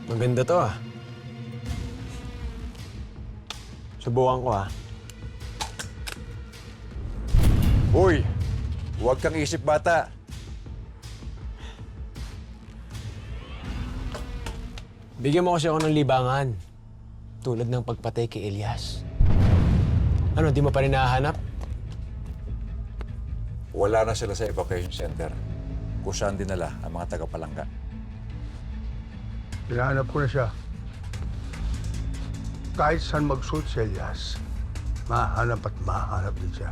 Maganda to ah. Subukan ko ah. Uy! Huwag kang isip bata. Bigyan mo kasi ako ng libangan. Tulad ng pagpatay kay Elias. Ano, di mo pa rin nahahanap? Wala na sila sa evacuation center. Kung saan dinala ang mga tagapalangga. Hinahanap ko na siya. Kahit saan magsuot si Elias, mahanap at mahanap din siya.